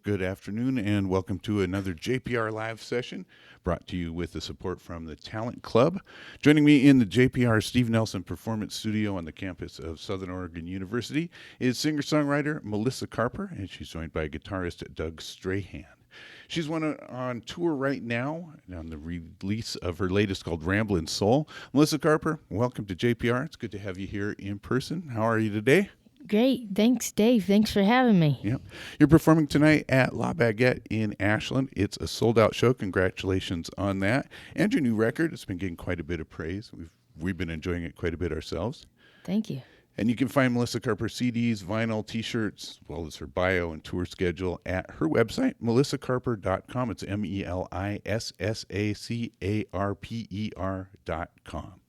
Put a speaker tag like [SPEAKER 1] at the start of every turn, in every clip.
[SPEAKER 1] Good afternoon and welcome to another JPR Live Session brought to you with the support from the Talent Club. Joining me in the JPR Steve Nelson Performance Studio on the campus of Southern Oregon University is singer-songwriter Melissa Carper, and she's joined by guitarist Doug Strahan. She's on tour right now on the release of her latest called Ramblin Soul. Melissa Carper, welcome to JPR. It's good to have you here in person. How are you today?
[SPEAKER 2] Great. Thanks, Dave. Thanks for having me.
[SPEAKER 1] Yep. You're performing tonight at La Baguette in Ashland. It's a sold-out show. Congratulations on that. And your new record. It's been getting quite a bit of praise. We've been enjoying it quite a bit ourselves.
[SPEAKER 2] Thank you.
[SPEAKER 1] And you can find Melissa Carper CDs, vinyl, T-shirts, as well as her bio and tour schedule at her website, melissacarper.com. It's MELISSACARPER.com.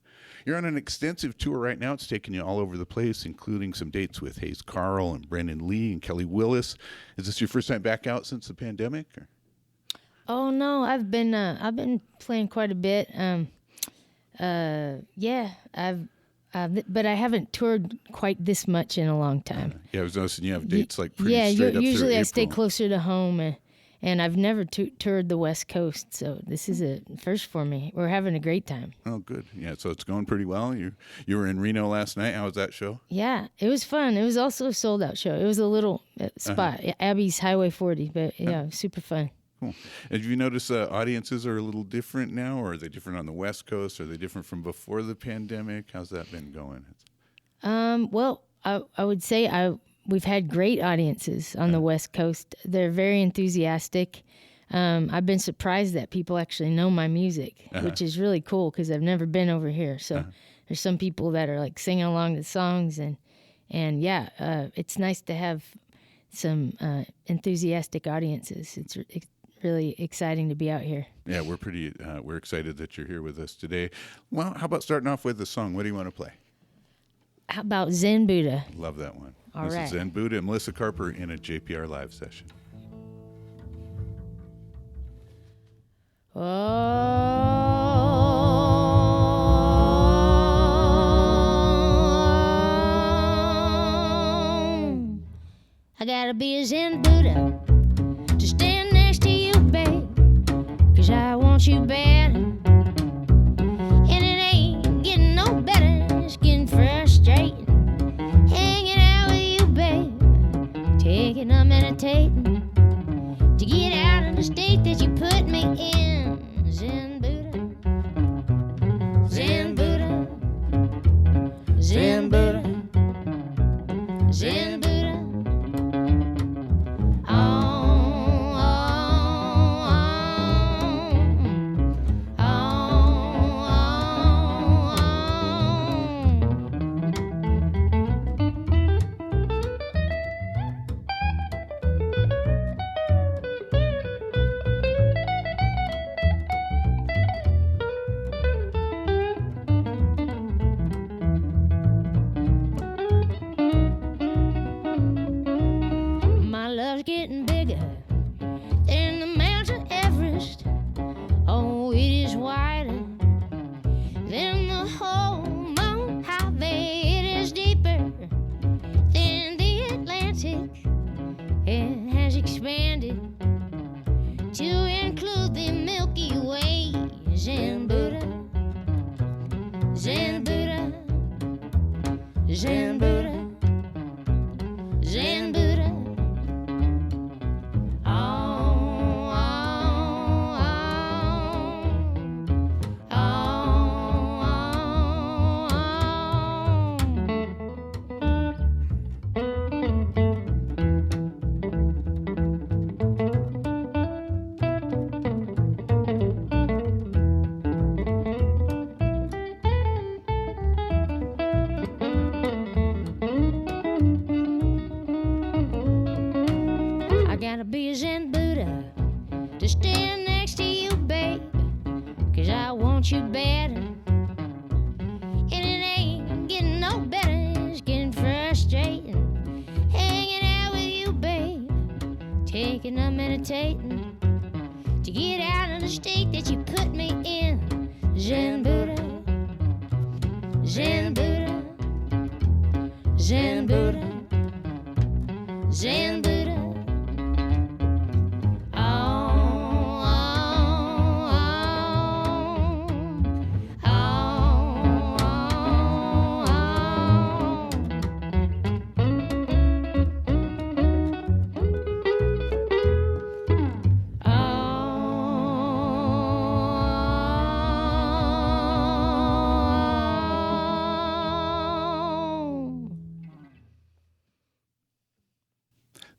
[SPEAKER 1] You're on an extensive tour right now. It's taking you all over the place, including some dates with Hayes Carl and Brendan Lee and Kelly Willis. Is this your first time back out since the pandemic? Or?
[SPEAKER 2] Oh no, I've been playing quite a bit. But I haven't toured quite this much in a long time.
[SPEAKER 1] Yeah, I was noticing you have dates like pretty straight up
[SPEAKER 2] usually
[SPEAKER 1] through
[SPEAKER 2] I stay
[SPEAKER 1] April.
[SPEAKER 2] closer to home, and I've never toured the West Coast, so this is a first for me. We're having a great time.
[SPEAKER 1] Oh, good. Yeah, so it's going pretty well. You were in Reno last night. How was that show?
[SPEAKER 2] Yeah, it was fun. It was also a sold-out show. It was a little spot, Abby's Highway 40, but yeah, super fun.
[SPEAKER 1] Cool. Have you noticed audiences are a little different now, or are they different on the West Coast? Are they different from before the pandemic? How's that been going?
[SPEAKER 2] Well, I would say we've had great audiences on the West Coast. They're very enthusiastic. I've been surprised that people actually know my music, which is really cool because I've never been over here. So there's some people that are like singing along the songs, and it's nice to have some enthusiastic audiences. It's really exciting to be out here.
[SPEAKER 1] Yeah, we're excited that you're here with us today. Well, how about starting off with a song? What do you want to play?
[SPEAKER 2] How about Zen Buddha?
[SPEAKER 1] Love that one.
[SPEAKER 2] All
[SPEAKER 1] this
[SPEAKER 2] right.
[SPEAKER 1] is Zen Buddha and Melissa Carper in a JPR Live Session.
[SPEAKER 2] Oh, I gotta be a Zen Buddha to stand next to you, babe, 'cause I want you bad, and it ain't getting no better, it's getting frustrating, hanging out with you, babe, taking up meditating, to get out of the state that you put me in. Zen Buddha, Zen Buddha, Zen Buddha, Zen Buddha. Getting bigger than the Mount Everest. Oh, it is wider than the whole Mount Highway. It is deeper than the Atlantic. It has expanded to include the Milky Way. Zen Buddha, Zen Buddha, Zen Buddha, Zen Buddha. Be a Zen Buddha to stand next to you, babe, 'cause I want you bad, and it ain't getting no better, it's getting frustrating, hanging out with you, babe, taking up meditating, to get out of the state that you put me in. Zen Buddha, Zen Buddha, Zen Buddha, Zen Buddha.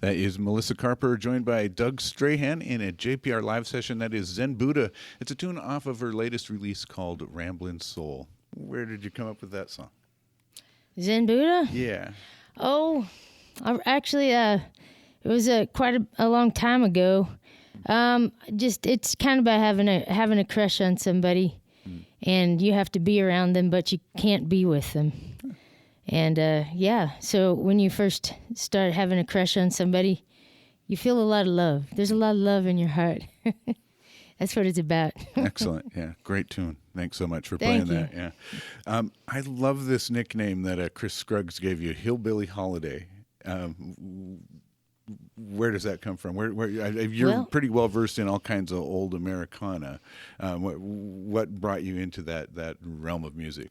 [SPEAKER 1] That is Melissa Carper, joined by Doug Strahan in a JPR Live Session. That is Zen Buddha. It's a tune off of her latest release called Ramblin Soul. Where did you come up with that song?
[SPEAKER 2] Zen Buddha?
[SPEAKER 1] Yeah.
[SPEAKER 2] Oh, actually, it was quite a long time ago. It's kind of about having a crush on somebody, and you have to be around them, but you can't be with them. And so when you first start having a crush on somebody, you feel a lot of love. There's a lot of love in your heart. That's what it's about.
[SPEAKER 1] Excellent. Yeah, great tune. Thanks so much for playing that. Yeah, I love this nickname that Chris Scruggs gave you, Hillbilly Holiday. Where does that come from? You're pretty well versed in all kinds of old Americana. What brought you into that realm of music?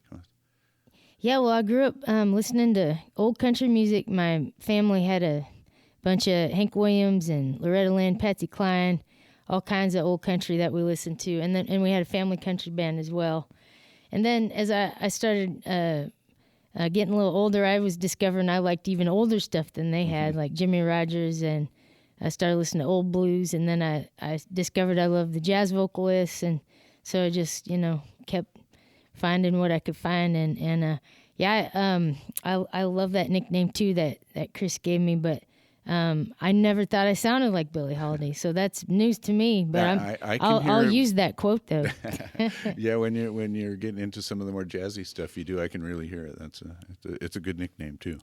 [SPEAKER 2] Yeah, well, I grew up listening to old country music. My family had a bunch of Hank Williams and Loretta Lynn, Patsy Cline, all kinds of old country that we listened to, and we had a family country band as well. And then as I started getting a little older, I was discovering I liked even older stuff than they had, like Jimmy Rogers, and I started listening to old blues. And then I discovered I loved the jazz vocalists, and so I just kept finding what I could find, I love that nickname too that Chris gave me, but I never thought I sounded like Billie Holiday, so that's news to me. But I'll use that quote though.
[SPEAKER 1] Yeah, when you're getting into some of the more jazzy stuff you do, I can really hear it. It's a good nickname too.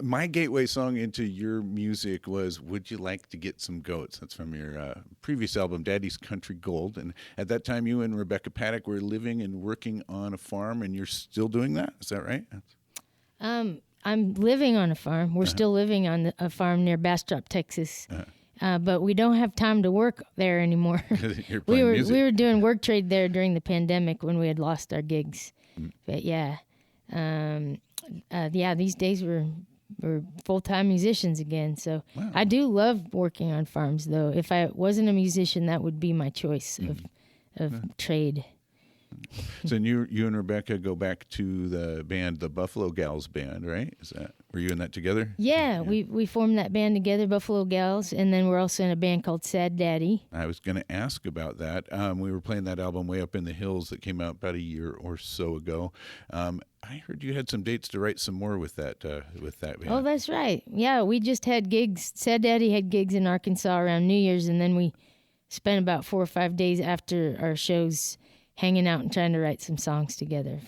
[SPEAKER 1] My gateway song into your music was "Would You Like to Get Some Goats?" That's from your previous album, Daddy's Country Gold. And at that time, you and Rebecca Paddock were living and working on a farm, and you're still doing that. Is that right?
[SPEAKER 2] I'm living on a farm. We're still living on a farm near Bastrop, Texas. But we don't have time to work there anymore.
[SPEAKER 1] You're playing music.
[SPEAKER 2] We were doing work trade there during the pandemic when we had lost our gigs. But these days we're full-time musicians again. So wow. I do love working on farms, though. If I wasn't a musician, that would be my choice of trade.
[SPEAKER 1] So you and Rebecca go back to the band, the Buffalo Gals Band, right? Were you in that together?
[SPEAKER 2] Yeah. We formed that band together, Buffalo Gals, and then we're also in a band called Sad Daddy.
[SPEAKER 1] I was going to ask about that. We were playing that album Way Up in the Hills that came out about a year or so ago. I heard you had some dates to write some more with that band.
[SPEAKER 2] Oh, that's right. Yeah, we just had gigs. Sad Daddy had gigs in Arkansas around New Year's, and then we spent about 4 or 5 days after our shows hanging out and trying to write some songs together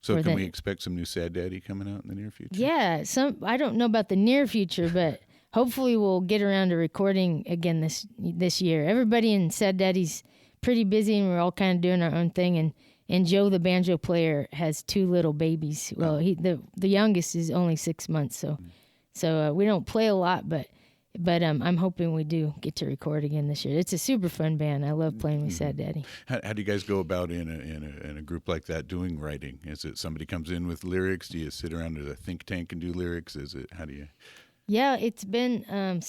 [SPEAKER 1] So can we expect some new Sad Daddy coming out in the near future?
[SPEAKER 2] Yeah, I don't know about the near future, but hopefully we'll get around to recording again this year. Everybody in Sad Daddy's pretty busy, and we're all kind of doing our own thing. And Joe, the banjo player, has 2 little babies. Well, the youngest is only 6 months, so we don't play a lot, but I'm hoping we do get to record again this year. It's a super fun band. I love playing with Sad Daddy.
[SPEAKER 1] How do you guys go about in a group like that doing writing? Is it somebody comes in with lyrics? Do you sit around at a think tank and do lyrics? How do you?
[SPEAKER 2] Yeah, it's been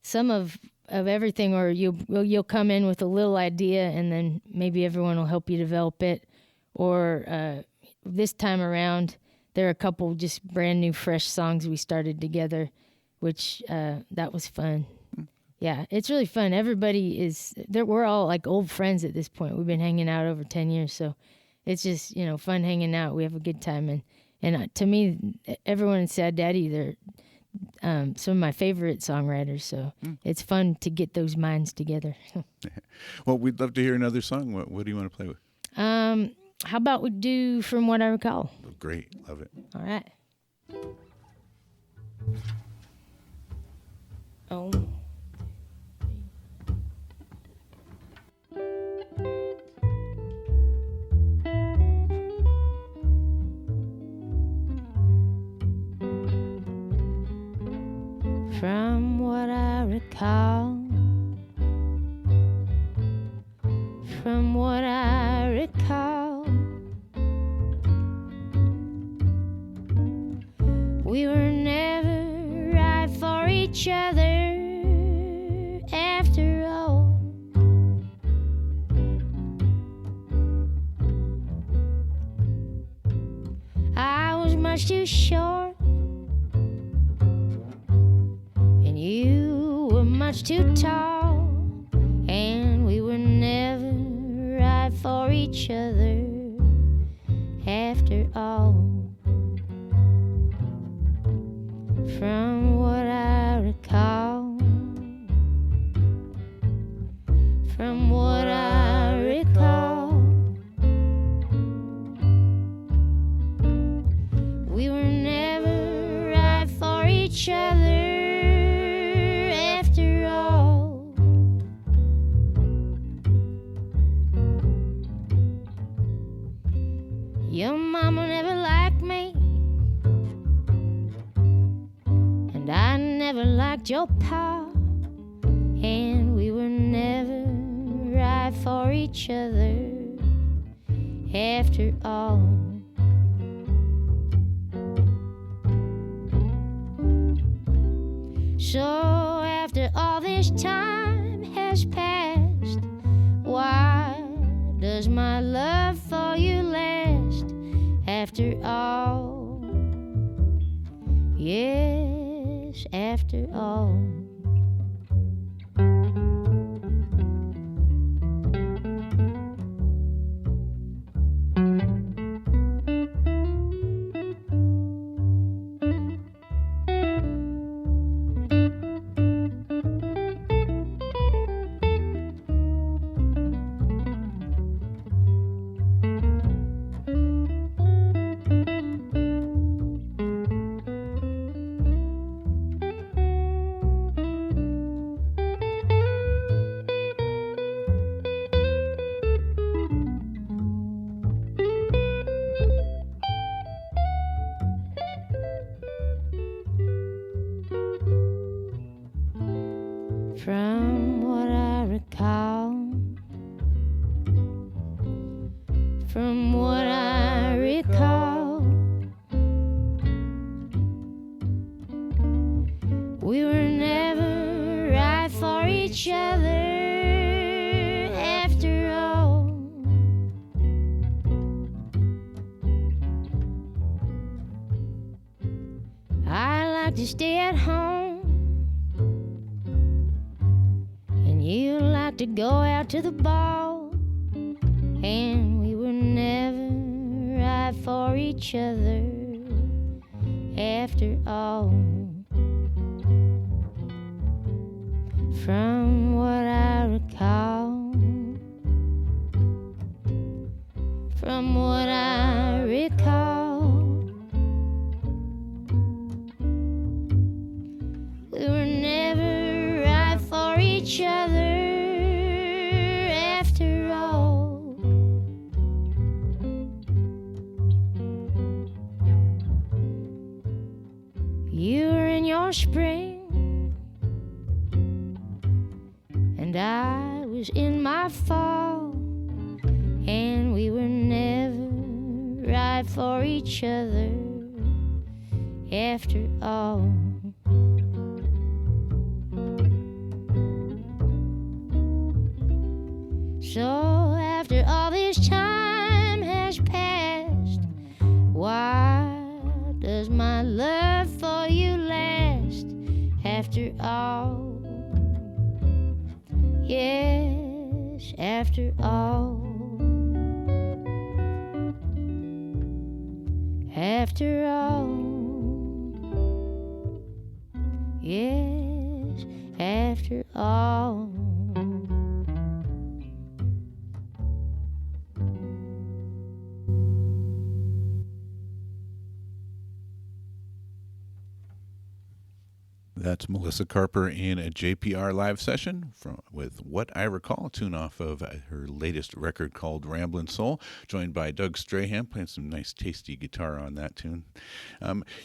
[SPEAKER 2] some of everything, or you'll come in with a little idea, and then maybe everyone will help you develop it. Or this time around, there are a couple just brand new, fresh songs we started together, which that was fun. Yeah, it's really fun. Everybody we're all like old friends at this point. We've been hanging out over 10 years, so it's just, fun hanging out. We have a good time. And to me, everyone in Sad Daddy, they're some of my favorite songwriters, so it's fun to get those minds together.
[SPEAKER 1] Well, we'd love to hear another song. What do you want to play with?
[SPEAKER 2] How about we do From What I Recall?
[SPEAKER 1] Oh, great. Love it.
[SPEAKER 2] All right. Oh. From what I recall, from what I recall, we were never right for each other after all. I was much too short much too tall, and we were never right for each other after all. From what I recall, from what I recall, we were never right for each other after all. Your mama never liked me, and I never liked your pa, and we were never right for each other after all. So after all this time has passed, why does my love for you last after all? Yes, after all. From what I recall, from what I recall, we were never right for each other after all. I like to stay at home, you like to go out to the ball, and we were never right for each other after all. From what I recall, from what I recall, we were never right for each other after all. You were in your spring, and I was in my fall, and we were never right for each other after all. So after all this time has passed, why does my love for you last after all? Yes, after all. After all. Yes, after all.
[SPEAKER 1] That's Melissa Carper in a JPR Live Session with What I Recall, a tune off of her latest record called Ramblin Soul, joined by Doug Strahan, playing some nice tasty guitar on that tune.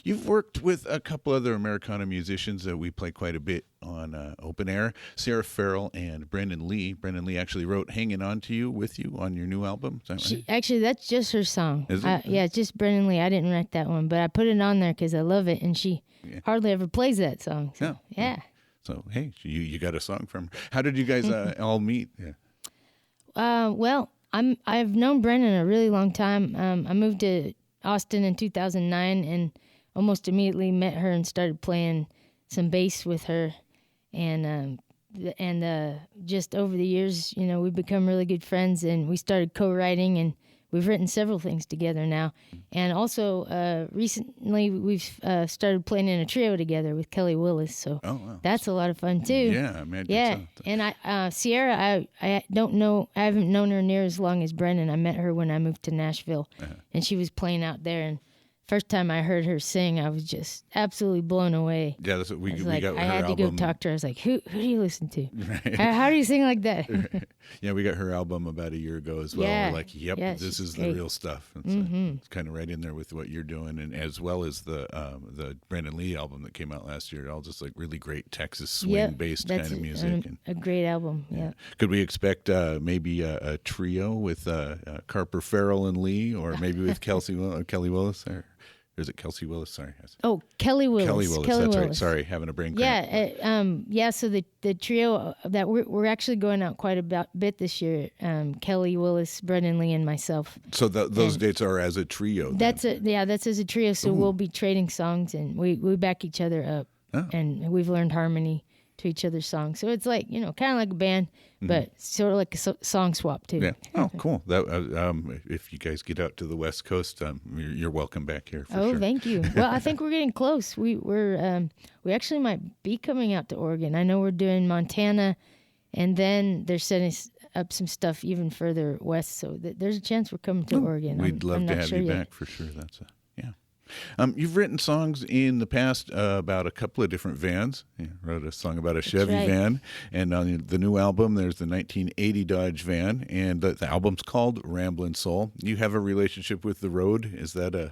[SPEAKER 1] You've worked with a couple other Americana musicians that we play quite a bit on Open Air, Sarah Farrell and Brendan Lee. Brendan Lee actually wrote Hanging On To You with you on your new album. Is that right?
[SPEAKER 2] Actually, that's just her song.
[SPEAKER 1] Is it?
[SPEAKER 2] Yeah, it's just Brendan Lee. I didn't write that one, but I put it on there because I love it, and she hardly ever plays that song. So, yeah.
[SPEAKER 1] So, hey, you got a song from her. How did you guys all meet? Yeah.
[SPEAKER 2] Well, I've known Brendan a really long time. I moved to Austin in 2009 and almost immediately met her and started playing some bass with her. And just over the years, we've become really good friends, and we started co-writing, and we've written several things together now. And also, recently, we've started playing in a trio together with Kelly Willis. So that's a lot of fun, too.
[SPEAKER 1] Yeah, I imagine
[SPEAKER 2] yeah.
[SPEAKER 1] so.
[SPEAKER 2] And Sierra, I don't know, I haven't known her near as long as Brendan. I met her when I moved to Nashville, and she was playing out there. And first time I heard her sing, I was just absolutely blown away.
[SPEAKER 1] Yeah, that's what we got.
[SPEAKER 2] I had to go talk to her. I was like, "Who do you listen to?
[SPEAKER 1] Right.
[SPEAKER 2] How do you sing like that?"
[SPEAKER 1] Yeah, we got her album about a year ago as well.
[SPEAKER 2] Yeah.
[SPEAKER 1] We're like, "Yep, this is the real stuff." It's kind of right in there with what you're doing, and as well as the Brandon Lee album that came out last year. All just like really great Texas swing-based kind of music.
[SPEAKER 2] A great album. Yeah.
[SPEAKER 1] Could we expect maybe a trio with Carper, Farrell, and Lee, or maybe with Kelly Willis? Or is it Kelsey Willis? Sorry.
[SPEAKER 2] Oh, Kelly Willis.
[SPEAKER 1] Kelly Willis. That's right. Sorry, having a brain cramp.
[SPEAKER 2] Yeah. So the trio that we're actually going out quite a bit this year. Kelly Willis, Brendan Lee, and myself.
[SPEAKER 1] So those dates are as a trio.
[SPEAKER 2] That's as a trio. So we'll be trading songs, and we back each other up, and we've learned harmony to each other's songs. So it's like, kind of like a band, but sort of like a song swap too.
[SPEAKER 1] Yeah. Oh, cool. That if you guys get out to the West Coast, you're welcome back here. For sure.
[SPEAKER 2] Thank you. Well, I think we're getting close. We actually might be coming out to Oregon. I know we're doing Montana, and then they're setting up some stuff even further west. So there's a chance we're coming to Oregon.
[SPEAKER 1] We'd love to have you back for sure. That's you've written songs in the past about a couple of different vans. You wrote a song about a Chevy van, and on the new album, there's the 1980 Dodge van, and the album's called Ramblin Soul. You have a relationship with the road. Is that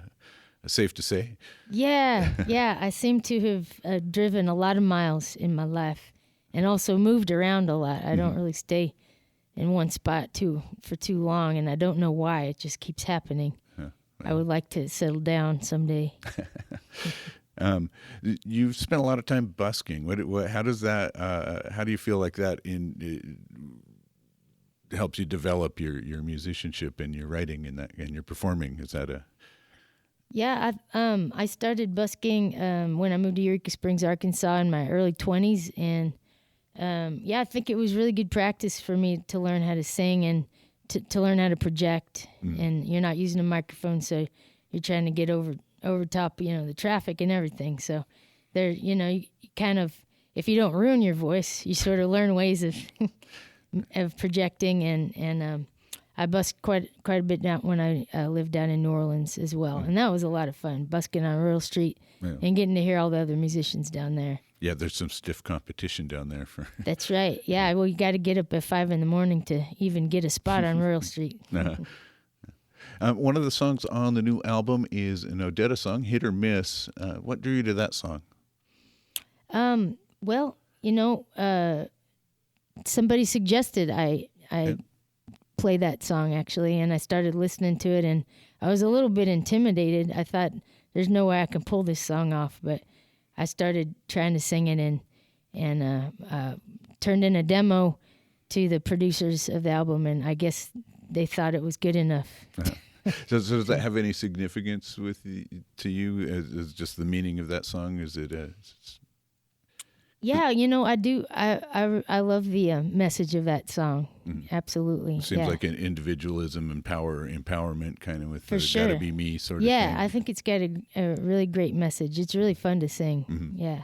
[SPEAKER 1] safe to say? Yeah. I seem to have driven a lot of miles in my life, and also moved around a lot. I don't really stay in one spot for too long, and I don't know why. It just keeps happening. I would like to settle down someday. You've spent a lot of time busking. How does that? How do you feel like that helps you develop your musicianship and your writing and your performing? Is that a?
[SPEAKER 2] Yeah, I started busking when I moved to Eureka Springs, Arkansas, in my early 20s, and I think it was really good practice for me to learn how to sing and to learn how to project. And you're not using a microphone, so you're trying to get over top, the traffic and everything. So there, you kind of, if you don't ruin your voice, you sort of learn ways of projecting. And I busked quite a bit down when I lived down in New Orleans as well, and that was a lot of fun, busking on Rural Street and getting to hear all the other musicians down there.
[SPEAKER 1] Yeah, there's some stiff competition down there for.
[SPEAKER 2] That's right. Yeah, well, you got to get up at 5 a.m. to even get a spot on Rural Street.
[SPEAKER 1] One of the songs on the new album is an Odetta song, "Hit or Miss." What drew you to that song?
[SPEAKER 2] Well, somebody suggested I play that song actually, and I started listening to it, and I was a little bit intimidated. I thought, there's no way I can pull this song off, but I started trying to sing it and turned in a demo to the producers of the album, and I guess they thought it was good enough.
[SPEAKER 1] So does that have any significance to you as just the meaning of that song? Is it
[SPEAKER 2] Yeah, I do. I love the message of that song. Absolutely.
[SPEAKER 1] It seems like an individualism and empowerment kind of with
[SPEAKER 2] For sure.
[SPEAKER 1] Gotta Be Me sort of thing.
[SPEAKER 2] Yeah, I think it's got a really great message. It's really fun to sing. Yeah.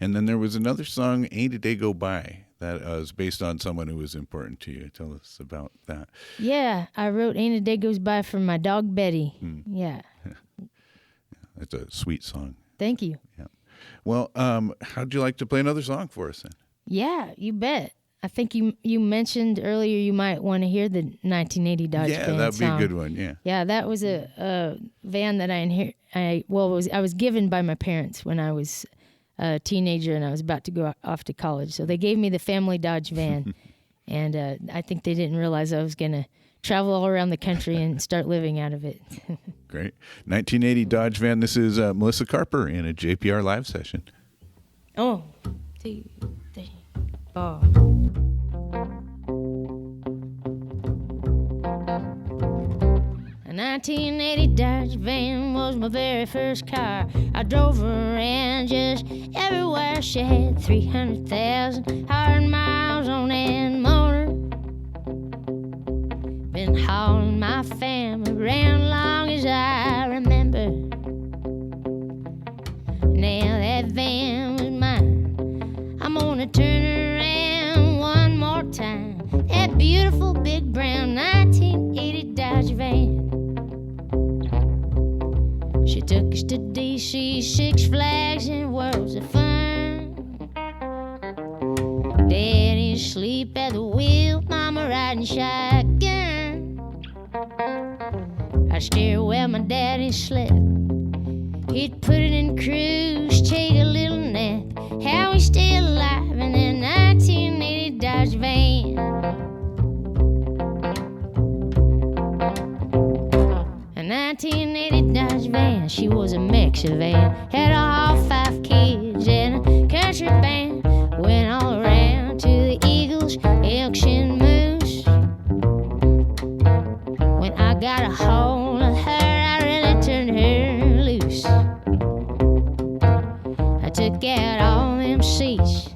[SPEAKER 1] And then there was another song, Ain't a Day Go By, that was based on someone who was important to you. Tell us about that.
[SPEAKER 2] Yeah, I wrote Ain't a Day Goes By for my dog Betty. Yeah.
[SPEAKER 1] That's a sweet song.
[SPEAKER 2] Thank you.
[SPEAKER 1] Yeah. Well, how'd you like to play another song for us then?
[SPEAKER 2] Yeah, you bet. I think you mentioned earlier you might want to hear the 1980 Dodge van
[SPEAKER 1] that'd
[SPEAKER 2] song.
[SPEAKER 1] be a good one. Yeah.
[SPEAKER 2] Yeah, that was a van that I was given by my parents when I was a teenager and I was about to go off to college. So they gave me the family Dodge van, and I think they didn't realize I was going to travel all around the country and start living out of it.
[SPEAKER 1] Great. 1980 Dodge van. This is Melissa Carper in a JPR Live Session.
[SPEAKER 2] 1, 2, 3, 4. A 1980 Dodge van was my very first car. I drove her and around just everywhere. She had 300,000 hard miles on that motor. Been hauling my family around long as I remember. Now that van was mine. I'm gonna turn her around one more time. That beautiful big brown 1980 Dodge van. She took us to D.C., Six Flags, and worlds of fun. Daddy asleep at the wheel, Mama riding shotgun. I'd steer where my daddy slept. He'd put it in cruise, take a little nap. How we stay alive in that 1980 Dodge van. A 1980 Dodge van, she was a Mexican van. Had all 5 kids and a country band. Went all around to the Eagles, Elks, and Moose. When I got a hold of her, I really turned her loose. I took out all them seats.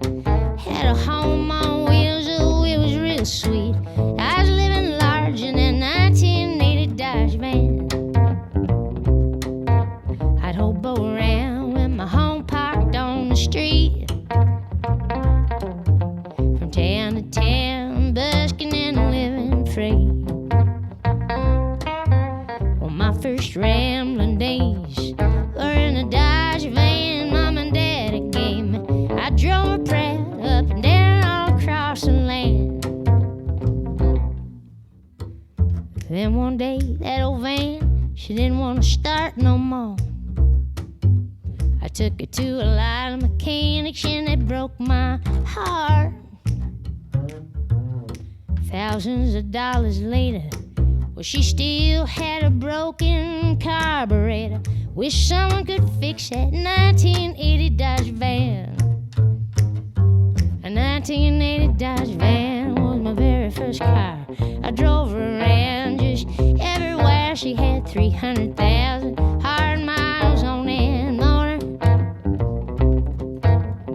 [SPEAKER 2] Had a home on wheels, oh, it was real sweet. I was living large in that 1980 Dodge van. I'd hobo around with my home parked on the street. From town to town, busking and living free. Well, my first rambling days were in a Dodge van Mom and Daddy gave me. I drove her proud up and down all across the land. Then one day, that old van, she didn't want to start no more. I took her to a lot of mechanics and they broke my heart. Thousands of dollars later, well, she still had a broken carburetor. Wish someone could fix that 1980 Dodge van. A 1980 Dodge van was my very first car. I drove her around just everywhere. She had 300,000 hard miles on that motor.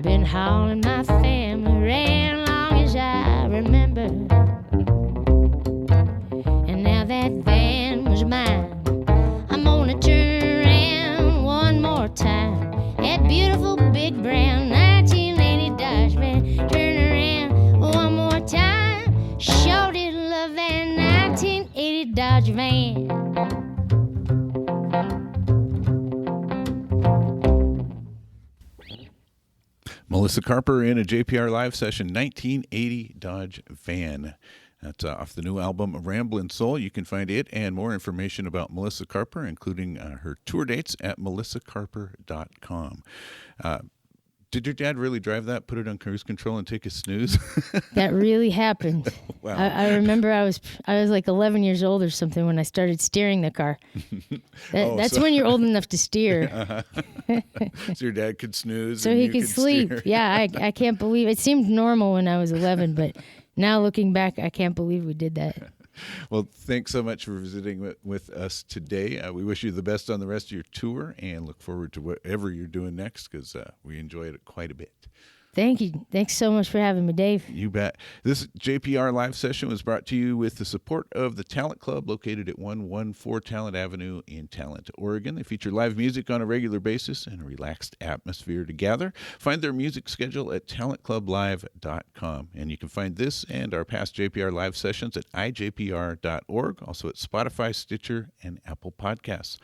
[SPEAKER 2] Been hauling my family around long as I remember. And now that van was mine. I'm gonna turn around one more time. That beautiful big brown 1980 Dodge van. Turn around one more time. Sure did love that 1980 Dodge van.
[SPEAKER 1] Melissa Carper in a JPR Live Session, 1980 Dodge van. That's off the new album, Ramblin Soul. You can find it and more information about Melissa Carper, including her tour dates, at melissacarper.com. Did your dad really drive that, put it on cruise control, and take a snooze?
[SPEAKER 2] That really happened.
[SPEAKER 1] Wow.
[SPEAKER 2] I remember I was like 11 years old or something when I started steering the car. That's when you're old enough to steer.
[SPEAKER 1] So your dad could snooze
[SPEAKER 2] so
[SPEAKER 1] and
[SPEAKER 2] he
[SPEAKER 1] you
[SPEAKER 2] could sleep.
[SPEAKER 1] steer.
[SPEAKER 2] Yeah, I can't believe it. Seemed normal when I was 11, but now looking back, I can't believe we did that.
[SPEAKER 1] Well, thanks so much for visiting with us today. We wish you the best on the rest of your tour and look forward to whatever you're doing next, because we enjoyed it quite a bit.
[SPEAKER 2] Thank you. Thanks so much for having me, Dave.
[SPEAKER 1] You bet. This JPR Live Session was brought to you with the support of the Talent Club, located at 114 Talent Avenue in Talent, Oregon. They feature live music on a regular basis and a relaxed atmosphere to gather. Find their music schedule at talentclublive.com. And you can find this and our past JPR Live Sessions at ijpr.org, also at Spotify, Stitcher, and Apple Podcasts.